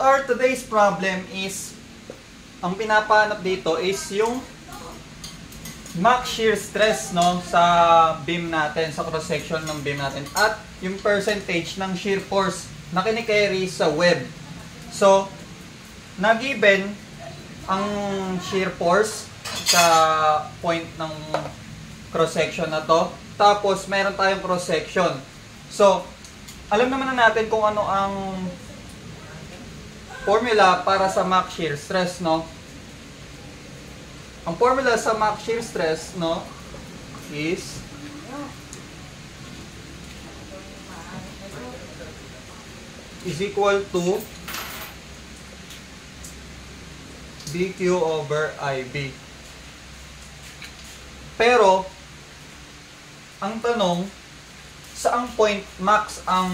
our today's problem is, ang pinapahanap dito is yung max shear stress, no, sa beam natin, sa cross section ng beam natin, at yung percentage ng shear force na kinikerry sa web. So, na-given ang shear force sa point ng cross section na to, tapos meron tayong cross section. So, alam naman na natin kung ano ang formula para sa max shear stress, no? Ang formula sa max shear stress, no, is equal to dQ over IB. Pero, ang tanong, saang point max ang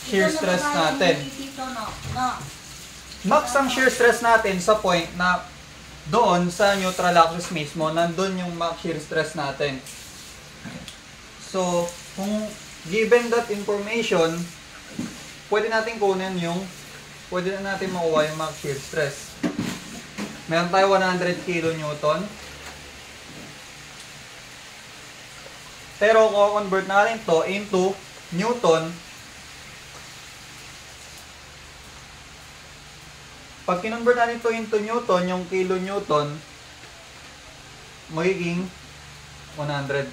shear stress natin? Max ang shear stress natin sa point na doon sa neutral axis mismo, nandun yung max shear stress natin. So, kung given that information, pwede natin kunin yung, pwede na natin makuha yung max shear stress. Meron tayo 100 kN. Pero kung convert natin to into Newton, pag kinonvert natin to into Newton, yung kilonewton, magiging 100,000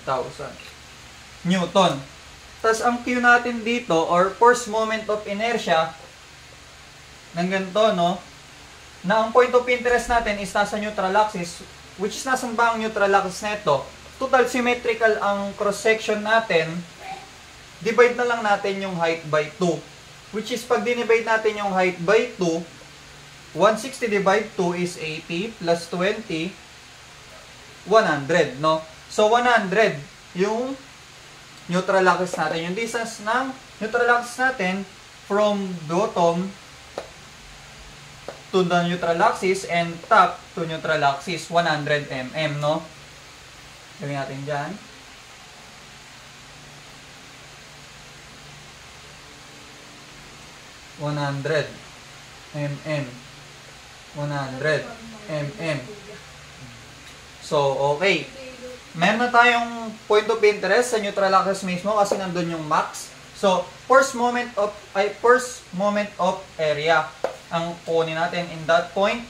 Newton. Tapos ang Q natin dito, or force moment of inertia, ng ganito, no? Na ang point of interest natin is nasa neutral axis, which is nasa bang neutral axis na ito. Total symmetrical ang cross-section natin, divide na lang natin yung height by 2. Which is, pag dinivide natin yung height by 2, 160 divide 2 is 80 plus 20, 100, no? So, 100 yung neutral axis natin. Yung distance ng neutral axis natin from bottom to the neutral axis and top to neutral axis, 100 mm, no? Gawin natin dyan. $100 mm. 100 mm. So, okay. Meron na tayong point of interest sa neutral axis mismo kasi nandun yung max. So, first moment of area ang kunin natin in that point.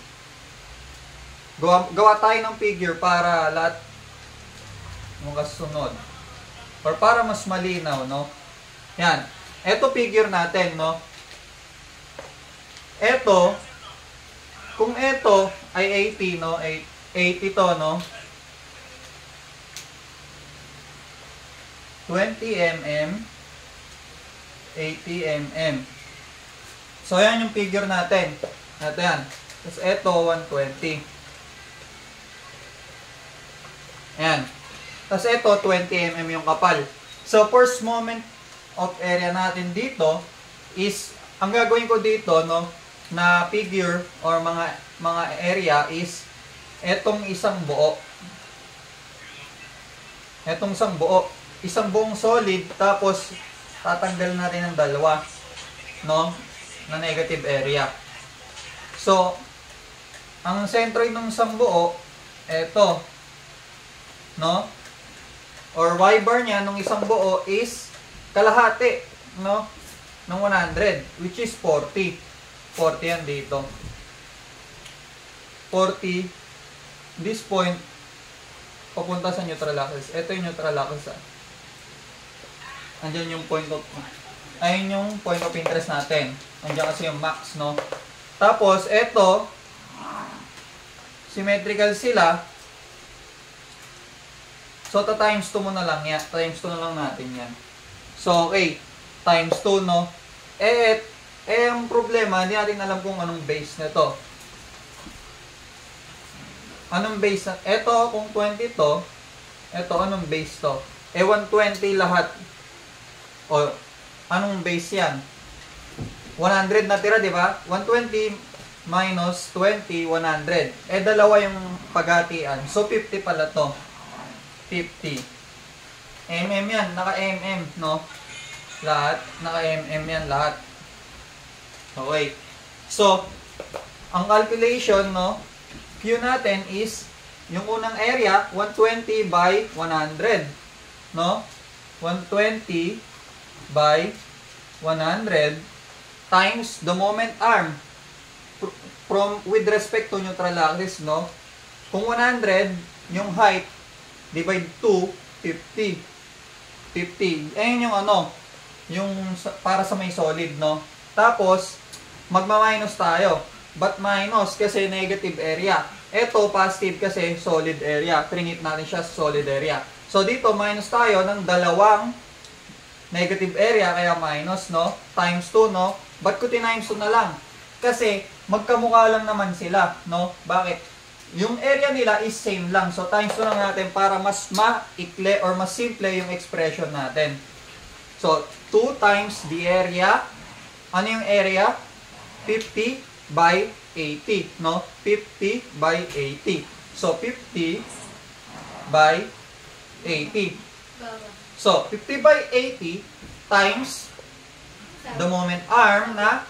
Gawa tayo ng figure para lahat makasunod. Or para mas malinaw, no? Yan. Ito figure natin, no? Ito, kung ito ay 80, no? 80 to, no? 20 mm, 80 mm. So, yan yung figure natin. Ito yan. Tapos ito, 120. Ayan. Tapos ito, 20 mm yung kapal. So, first moment of area natin dito is, ang gagawin ko dito, no, na figure or mga area is etong isang buo. Etong isang buo. Isang buong solid, tapos tatanggal natin ng dalawa, no, na negative area. So, ang centroid ng isang buo, eto, no, or y bar niya ng isang buo is kalahati, no, ng 100, which is 40. 40 yan dito. 40, this point, papunta sa neutral axis. Ito yung neutral axis. Andiyan yung point of, ayun yung point of interest natin. Andiyan kasi yung max, no? Tapos, ito, symmetrical sila. So, times 2 mo na lang yan. Times 2 na lang natin yan. So, okay. Times 2, no? Ang problema, hindi natin alam kung anong base na to. Anong base na? Ito, kung 20 to, ito, anong base to? 120 lahat. O, anong base yan? 100 na tira, di ba? 120 minus 20, 100. Dalawa yung paghatian. So, 50 pala to. 50. MM yan. Naka-MM, no? Lahat. Naka-MM yan lahat. Okay. So, ang calculation, no, Q natin is, yung unang area, 120 by 100. No? 120 by 100 times the moment arm from with respect to neutral axis, no? Kung 100, yung height, divide 2, 50. 50. Ayun yung ano, yung para sa may solid, no? Tapos, magma-minus tayo. But minus kasi negative area. Ito, positive kasi solid area. Trinit natin siya sa solid area. So, dito, minus tayo ng dalawang negative area, kaya minus, no? Times 2, no? Ba't ko times 2 na lang? Kasi, magkamukha lang naman sila, no? Bakit? Yung area nila is same lang. So, times 2 lang natin para mas maikli or mas simple yung expression natin. So, 2 times the area. Ano yung area? 50 by 80, no? 50 by 80. So, 50 by 80. So, 50 by 80 times the moment arm na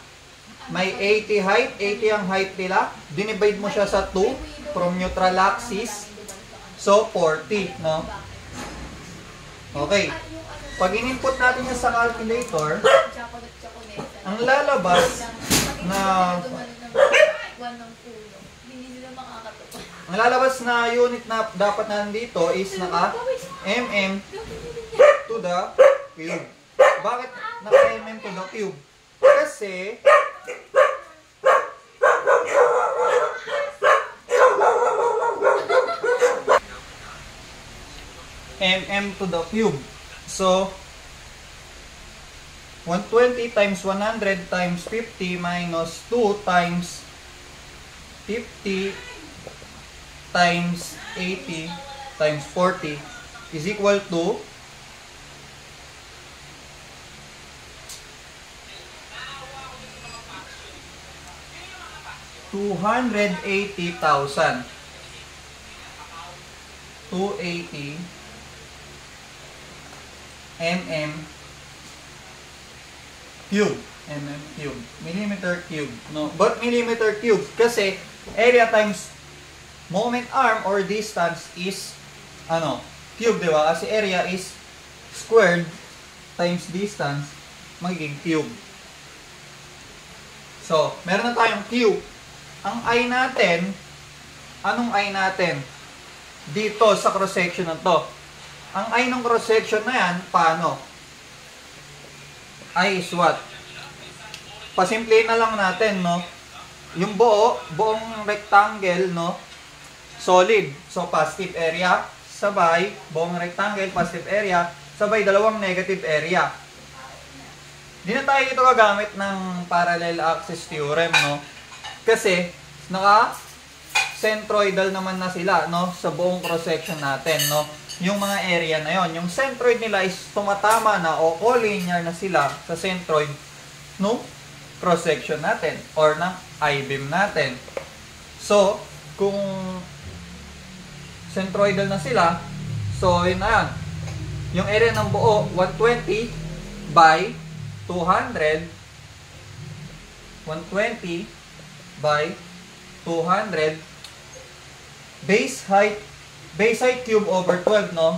may 80 height. 80 ang height nila. Dinivide mo siya sa 2 from neutral axis. So, 40, no? Okay. Pag in-input natin yan sa calculator, ang lalabas na unit na dapat nandito is naka mm to the cube. Bakit naka mm to the cube? Kasi mm to the cube. So 120 times 100 times 50 minus 2 times 50 times 80 times 40 is equal to 280,000. 280 mm cube. Millimeter cube. No? But millimeter cube kasi area times moment arm or distance is cube, di ba? Kasi area is squared times distance magiging cube. So, meron na tayong cube. Ang I natin, anong I natin? Dito sa cross-section na to. Ang I ng cross-section na yan, paano? I is what? Pasimplihin na lang natin, no? Yung buong rectangle, no? Solid. So, positive area, sabay, buong rectangle, positive area, sabay, dalawang negative area. Di na tayo ito gagamit ng parallel axis theorem, no? Kasi, naka-centroidal naman na sila, no? Sa buong cross-section natin, no? Yung mga area na yon, yung centroid nila is tumatama na o collinear na sila sa centroid no cross-section natin or ng I-beam natin. So, kung centroidal na sila, so yun na yan. Yung area ng buo, 120 by 200. 120 by 200. Base height cube over 12, no?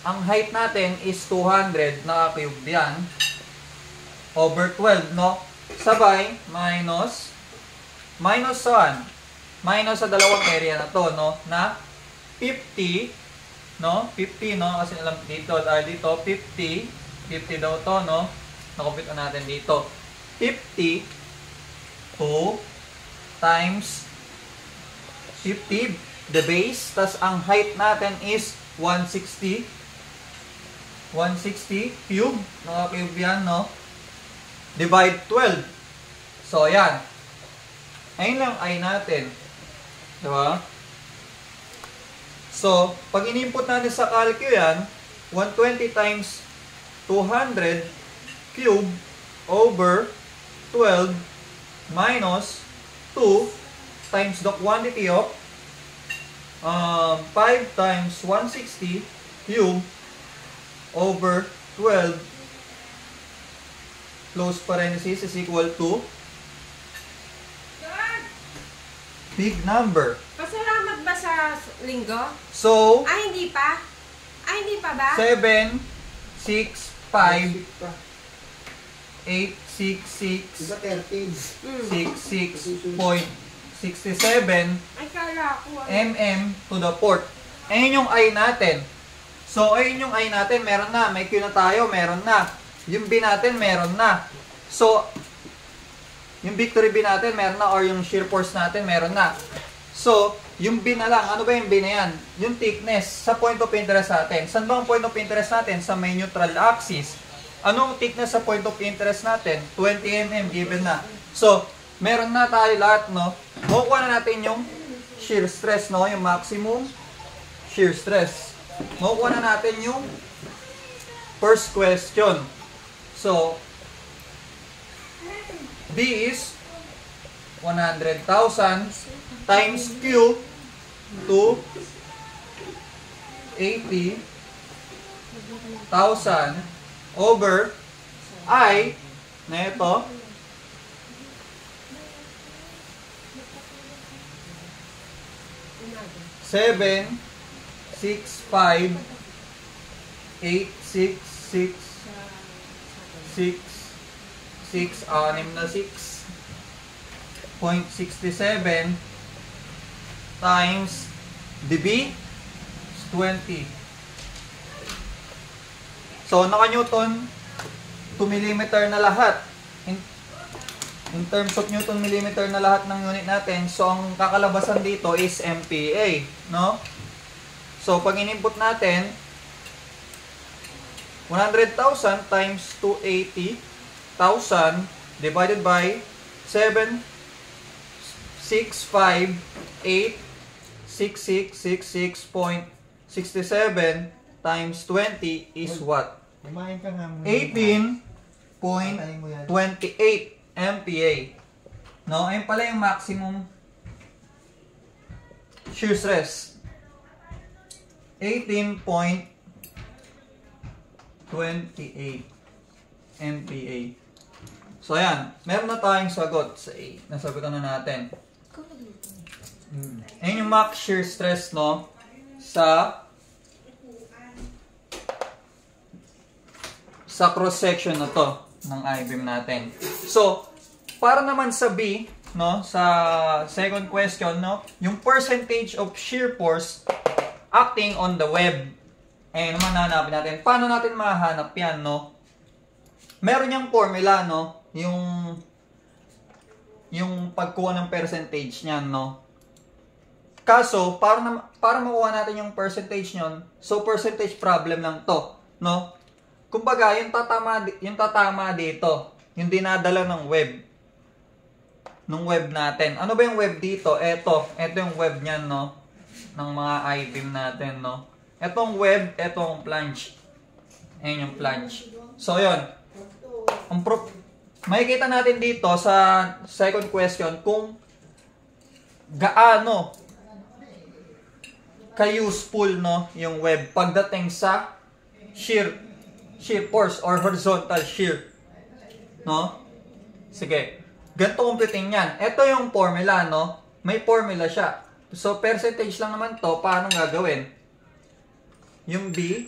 Ang height natin is 200, naka-cube yan. Over 12, no? Sabay, minus saan? Minus sa dalawang area na to, no? Na 50, no? 50, no? Kasi alam dito, dito 50 daw to, no? Nakupit na natin dito. 50 2 times 50 the base, tas ang height natin is 160 cube, naka-cube yan, no? Divide 12. So, yan. Ayun lang ay natin. Diba? So, pag in-input natin sa calcu yan, 120 times 200 cube over 12 minus 2 times the quantity of 5 times 160 cube over 12 close parenthesis is equal to big number. Pasalamat ba sa linggo? So, Hindi pa? Hindi pa ba? 7, 6, 5, 8, 6, 6, Diba 13? 66.67 Ay, kala ko. mm to the fourth. Ayun yung I natin. So, ayun yung I natin, meron na. May Q na tayo, meron na. Yung B natin, meron na. So, yung victory B natin, meron na. Or yung shear force natin, meron na. So, yung B na lang. Ano ba yung B na yan? Yung thickness sa point of interest natin. Saan ba ang point of interest natin? Sa may neutral axis. Anong thickness sa point of interest natin? 20 mm given na. So, meron na tayo lahat, no? Makukuha na natin yung shear stress, no? Yung maximum shear stress. Makukuha na natin yung first question. So, B is 100,000 times Q to 80,000 over I na ito seven, 6, 5, 8, 6, 6, 6, 6, 6 na 6.67 times dB is 20. So, naka-Newton to millimeter na lahat. In terms of Newton millimeter na lahat ng unit natin. So, ang kakalabasan dito is MPa, no? So, pag in-input natin, 100,000 times 280,000 divided by 7, 6, 5, 8, 66.67 times 20 is what? Kumain ka nga muna. 18.28 MPa. No? Ayun pala yung maximum shear stress. 18.28 MPa. So, ayan. Meron na tayong sagot sa A. Nasagutan na natin. Ayan yung max shear stress, no? Sa cross-section na to ng I-beam natin. So, para naman sa B, no? Sa second question, no? Yung percentage of shear force acting on the web. Eh, naman hanapin natin. Paano natin mahanap yan, no? Meron yung formula, no? Yung pagkuha ng percentage niyan, no? Kaso, para makuha natin yung percentage niyon, so percentage problem lang to, no? Kumbaga, yung tatama dito, yung dinadala ng web. Nung web natin. Ano ba yung web dito? Ito yung web niyan, no? Ng mga I-beam natin, no? Etong web, etong flange. Ayan yung flange. So, yun. Makikita natin dito sa second question kung gaano ka-useful, no, yung web pagdating sa shear force or horizontal shear. No? Sige. Ganito kumplitin yan. Ito yung formula, no? May formula siya. So, percentage lang naman to. Paano gagawin? Yung B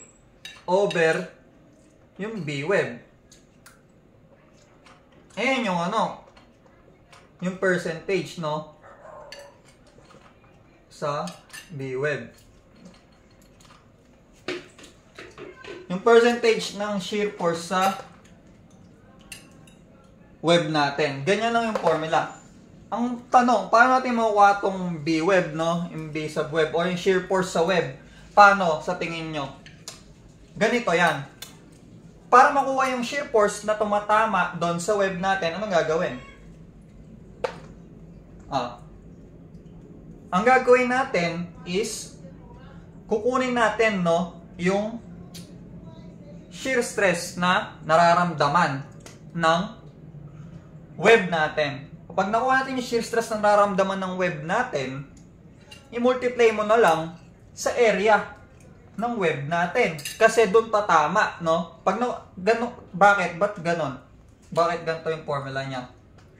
over yung B web. Ayan yung ano, yung percentage, no, sa B web. Yung percentage ng shear force sa web natin. Ganyan lang yung formula. Ang tanong, paano natin makuha itong B web, no? Yung B sub web or yung shear force sa web. Paano sa tingin nyo? Ganito yan. Para makuha yung shear force na tumatama doon sa web natin, anong gagawin? Ang gagawin natin is kukunin natin, no, yung shear stress na nararamdaman ng web natin. Kapag nakuha natin yung shear stress na nararamdaman ng web natin, i-multiply mo na lang sa area ng web natin. Kasi doon tatama, no? Pag bakit? Ba't ganon? Bakit ganito yung formula niya?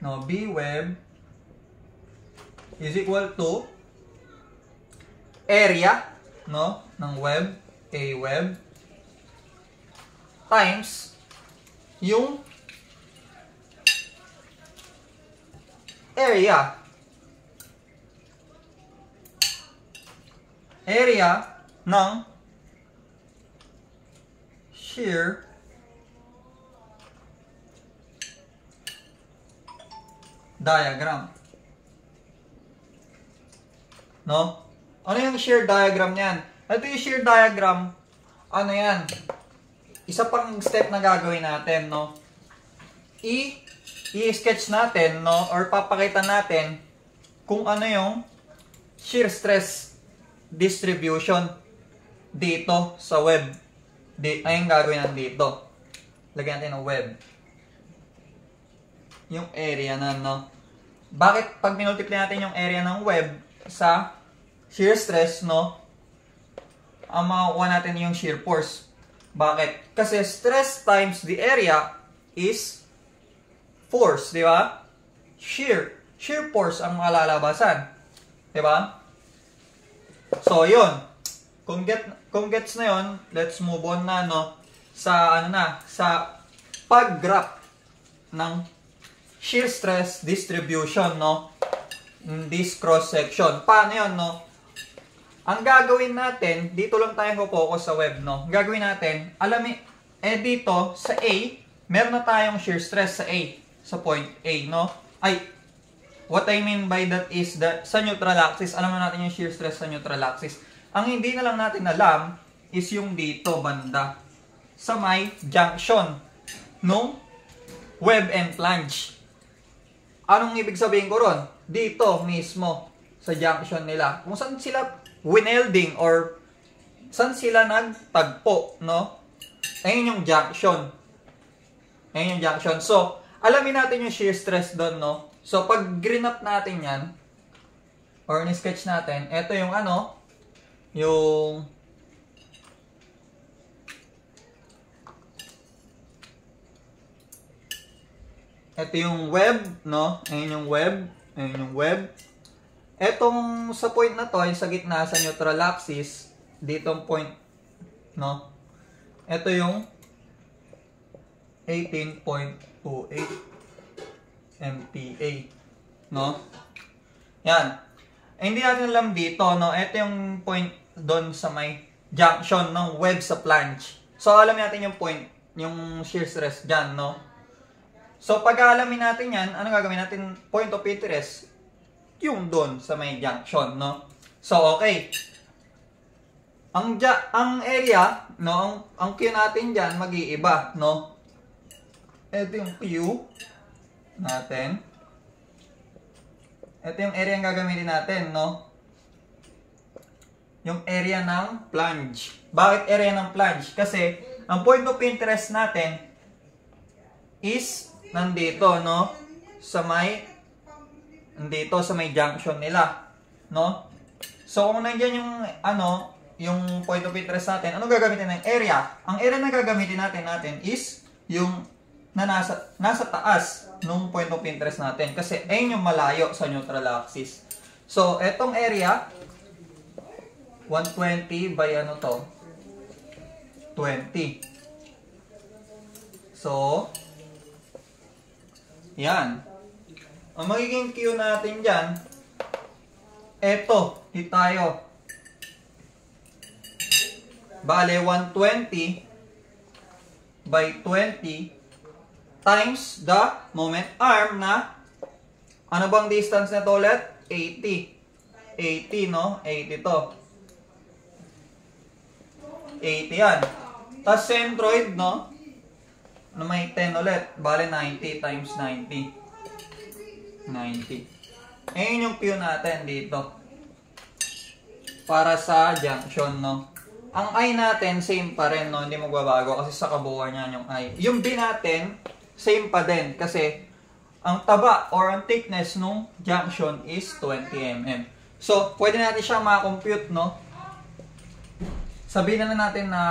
No, B web is equal to area, no, ng web, A web, times yung area ng shear diagram. No? Ano yung shear diagram niyan? Ito yung shear diagram. Ano yan? Isa pang step na gagawin natin, no? I-sketch natin, no? Or papakita natin kung ano yung shear stress distribution dito sa web. Ay, yung gagawin natin dito. Lagyan natin ng web. Yung area na, no? Bakit pag minultiply natin yung area ng web sa shear stress, no? Ang makukuha natin yung shear force. Bakit? Kasi stress times the area is force, di ba? Shear force ang malalabasan. Di ba? So, yun. Kung gets na yun, let's move on na, no? Sa, sa pag-graph ng shear stress distribution, no? In this cross-section. Paano yun, no? Ang gagawin natin, dito lang tayo focus sa web, no? Ang gagawin natin, dito sa A, meron na tayong shear stress sa A, sa point A, no? What I mean by that is that sa neutral axis, alam na natin yung shear stress sa neutral axis. Ang hindi na lang natin alam is yung dito, banda, sa may junction nung web and flange. Anong ibig sabihin ko ron? Dito mismo, sa junction nila. Kung saan sila winelding or saan sila nagtagpo, no? Ayun yung junction. Ayun yung junction. So, alamin natin yung shear stress doon, no? So, pag green up natin yan, or ni-sketch natin, ito yung ito yung web, no? Ayun yung web. Ayun yung web. Etong sa point na to, yung sa gitna, sa neutral axis, ditong point, no? Ito yung 18.28 MPa, no? Yan. Hindi natin alam dito, no? Ito yung point doon sa may junction ng web sa flange. So, alam natin yung point, yung shear stress dyan, no? So, pag alamin natin yan, ano gagawin natin? Point of interest, yung doon sa may junction, no? So, okay. Ang area, no? Ang Q natin dyan, mag-iiba, no? Ito yung Q natin. Ito yung area yung gagamitin natin, no? Yung area ng flange. Bakit area ng flange? Kasi, ang point of interest natin is nandito, no? Nandito sa may junction nila, no? So, kung nandiyan yung, yung point of interest natin, ano gagamitin ng area? Ang area na gagamitin natin is yung na nasa taas nung point of interest natin. Kasi ayun yung malayo sa neutral axis. So, etong area, 120 by 20. So, yan. Ang magiging Q natin dyan, eto, hit tayo. Bale, 120 by 20 times the moment arm na, ano bang distance na to ulit? 80. 80, no? 80 to. 80 yan. Tapos centroid, no? Na may 10 ulit. Bale, 90 times 90. 90. Ayun yung Q natin dito. Para sa junction, no? Ang I natin, same pa rin, no? Hindi magbabago kasi sa kabuuan niya yung I. Yung B natin, same pa din. Kasi, ang taba or ang thickness nung junction is 20 mm. So, pwede natin siya ma-compute, no? Sabihin na natin na,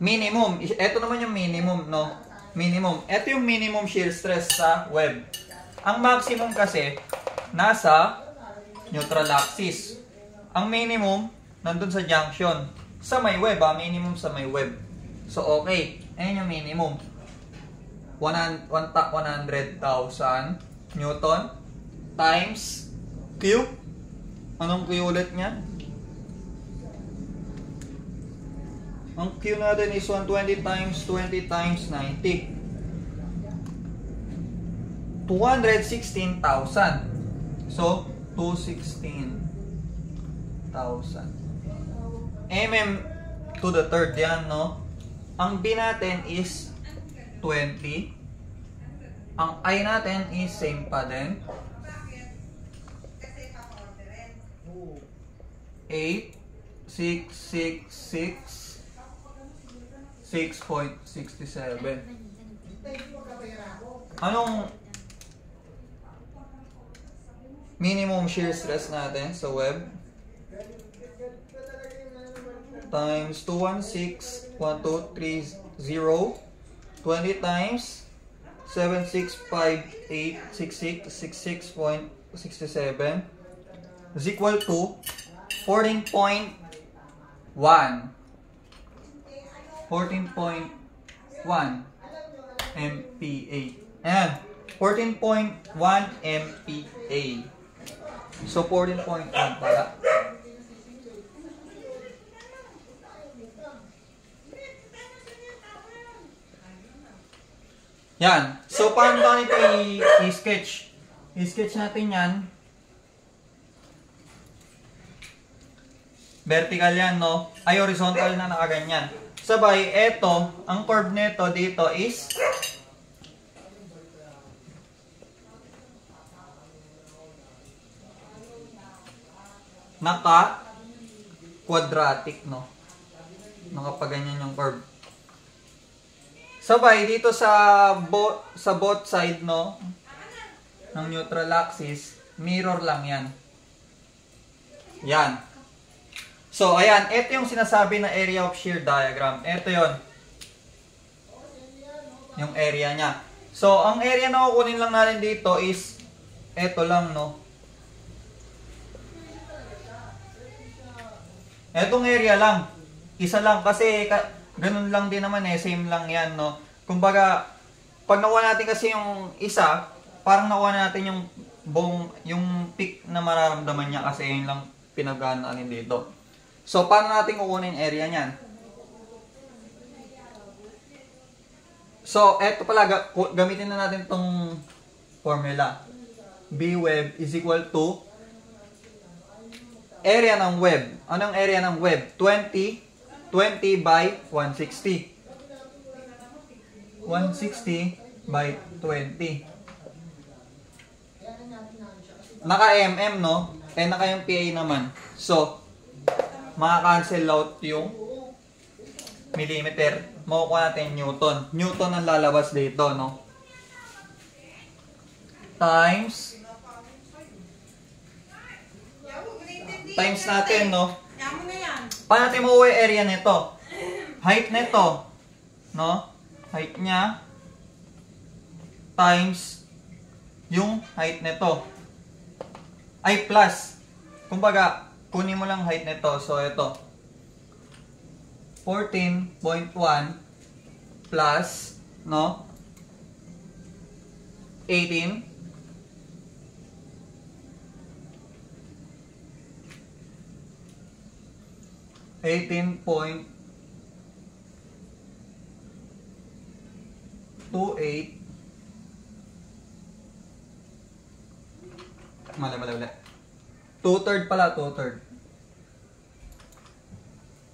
minimum. Ito naman yung minimum, no? Minimum. Ito yung minimum shear stress sa web. Ang maximum kasi, nasa neutral axis. Ang minimum, nandun sa junction. Sa may web, minimum sa may web. So, okay. Ayan yung minimum. 100,000 Newton times Q. Anong Q ulit niya? Ang Q natin is 120 times 20 times 90. 216,000. So, 216,000. Mm to the third yan, no? Ang B natin is 20. Ang I natin is same pa din. 8, 6, 6, 6, 6.67. Anong minimum shear stress natin sa web? Times 216, 1230, 20 times 765866, 66.67 is equal to 14.1. 14.1 MPa. Ayan. 14.1 MPa. So, 14.1 pala. Yan. So, paano natin ito i-sketch? I-sketch natin yan. Vertical yan, no? Ay, horizontal na nakaganyan. Sabay, eto, ang curve nito dito is naka-quadratic, no? Nakapaganyan yung curve. Sabay, dito sa both side, no, ng neutral axis, mirror lang yan. Yan. So, ayan. Ito yung sinasabi na area of shear diagram. Ito yon, yung area niya. So, ang area na kukunin lang natin dito is ito lang, no. Etong area lang. Isa lang kasi ganun lang din naman same lang yan, no. Kumbaga, pag nakuha natin kasi yung isa, parang nakuha natin yung yung peak na mararamdaman niya kasi yun lang pinagananin dito. So, paano natin kukunin area niyan? So, eto pala, gamitin na natin tong formula. B web is equal to area ng web. Anong area ng web? 20 by 160. 160 by 20. Naka-mm, no? Naka yung PA naman. So, maka-cancel out yung millimeter. Makukuha natin Newton. Newton ang lalabas dito, no? Times natin, no? Paano natin makuha yung area nito? Height nito, no? Height niya times yung height nito. Ay, plus. Kumbaga, kunin mo lang height nito. So, ito. 14.1 plus, no? 18. 18.28 mali. 2/3 pala, 2/3.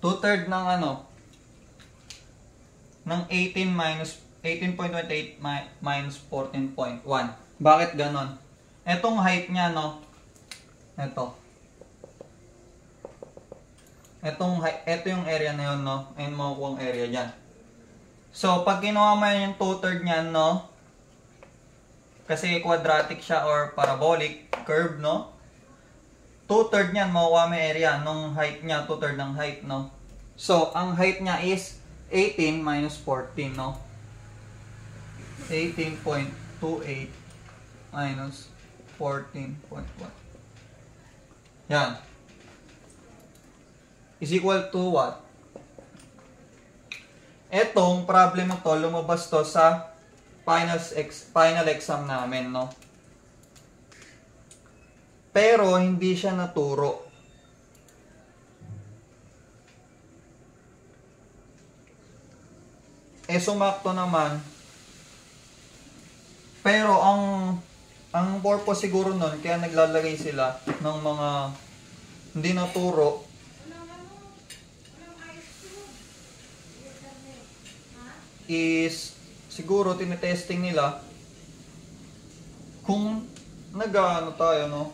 2/3 ng ano? Ng 18.28 minus 14.1. Bakit ganon? Etong height niya, no? Ito yung area na yun, no? Ayun, makukuha ang area dyan. So, pag kinuha mo yung 2/3 niyan, no? Kasi quadratic siya or parabolic curve, no? 2/3 niyan, makukuha mo yung area nung height niya, 2/3 ng height, no? So, ang height niya is 18 minus 14, no? 18.28 minus 14.1. Yan. Is equal to what? Etong problem na to, lumabas to sa final exam namin, no? Pero hindi siya naturo. Sumakto naman. Pero ang purpose siguro nun, kaya naglalagay sila ng mga hindi naturo, is siguro tinitesting nila kung nag-ano tayo, no?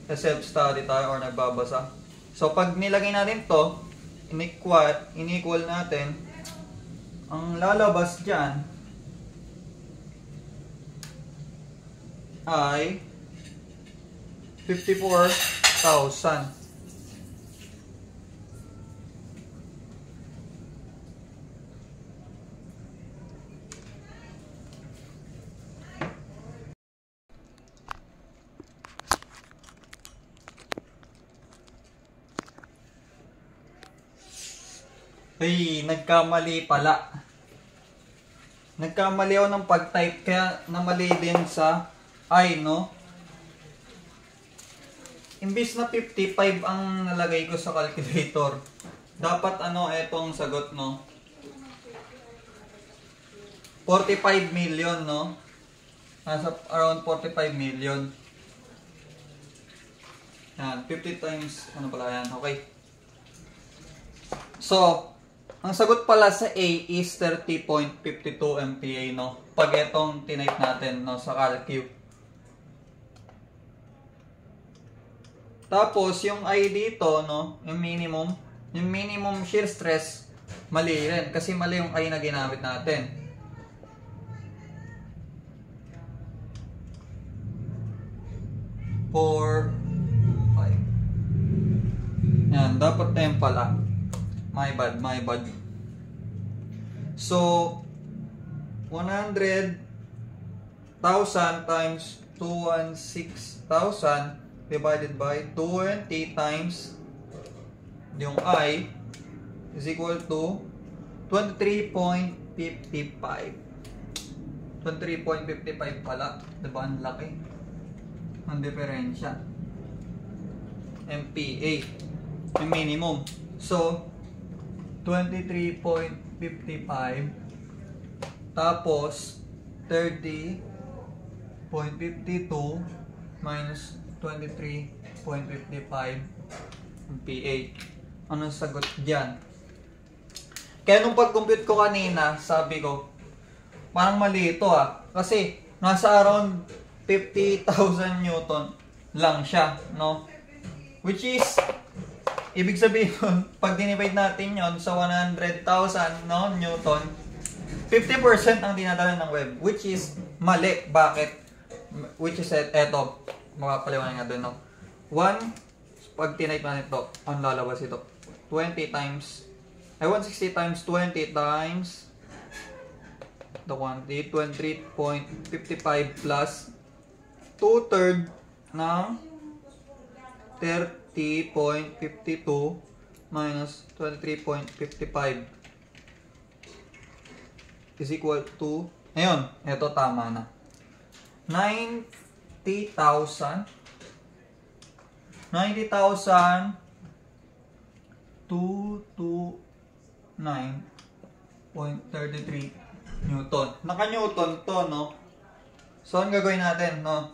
Self-study tayo or nagbabasa. So, pag nilagay natin to, in-equal natin, ang lalabas dyan ay 54,000. Ay, nagkamali pala. Nagkamali ako ng pag-type kaya namali din sa I, no? Imbis na 55 ang nalagay ko sa calculator. Dapat etong sagot, no? 45 million, no? Nasa around 45 million. Yan, 50 times, pala yan? Okay. So, ang sagot pala sa A is 30.52 MPa, no? Pag itong tinype natin, no, sa calcu. Tapos, yung I dito, no, yung minimum shear stress, mali rin. Kasi mali yung I na ginamit natin. For 5. Yan, dapat na yun pala. My bad. So, 100,000 times 216,000 divided by 20 times yung I is equal to 23.55. 23.55 pala. Diba? Ang laki. Ang diferensya. MPa. Yung minimum. So, 23.55 tapos 30.52 minus 23.55 PA. Anong sagot diyan? Kaya nung pag-compute ko kanina, sabi ko, parang mali ito kasi nasa around 50,000 Newton lang siya, no? Which is ibig sabihin nun, pag dinivide natin yon sa 100,000, no, Newton, 50% ang dinadala ng web, which is mali. Bakit? Which is, eto, makapaliwanag nga doon, no? 1, pag tinype natin ito, ang lalabas ito, 20 times, 160 times 20 times the quantity, 23.55 plus 2/3 ng 30.52 minus 23.55 is equal to, ngayon, ito tama na, 229.33 Newton. Naka-Newton to, no? So, ang gagawin natin, no?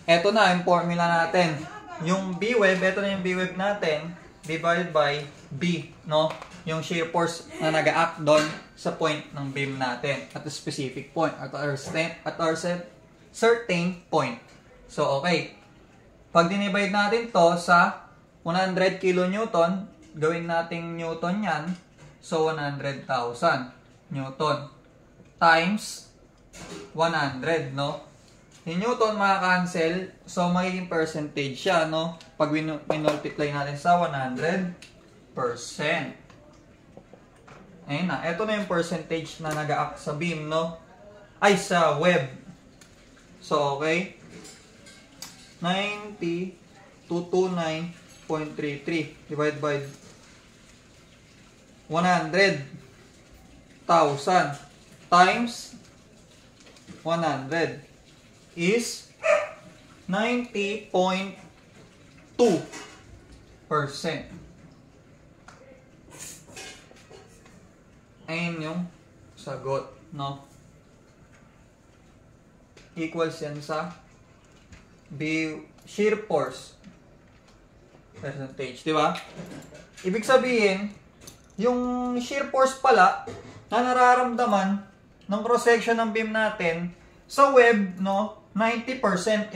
Ito na, yung formula natin. Yung B-web, ito na yung B-web natin, divided by B, no? Yung shear force na nag-act doon sa point ng beam natin at a specific point, at our certain point. So, okay. Pag dinivide natin to sa 100 kilonewton, gawin nating newton yan. So, 100,000 newton times 100, no? Yung newton makakancel, so magiging percentage siya, no? Pag minultiply natin sa 100%. Ayun na, ito na yung percentage na nag-act sa beam, no? Ay, sa web. So, okay. 90,229.33 divided by 100,000 times 100 is 90.2%. Ayun yung sagot, no? Equals yan sa shear force percentage, di ba? Ibig sabihin, yung shear force pala na nararamdaman ng cross-section ng beam natin sa web, no? 90%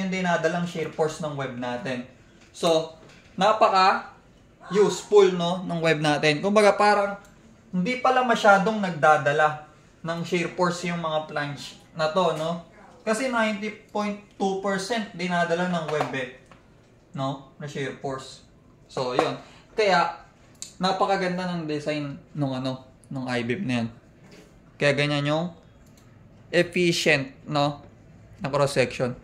yung dinadalang shear force ng web natin. So, napaka-useful, no, ng web natin. Kumbaga, parang hindi pala masyadong nagdadala ng shear force yung mga planche na to, no? Kasi 90.2% dinadala ng web no? Na shear force. So, yun. Kaya, napakaganda ng design nung I-beam na yan. Kaya ganyan yung efficient, no? Na cross-section.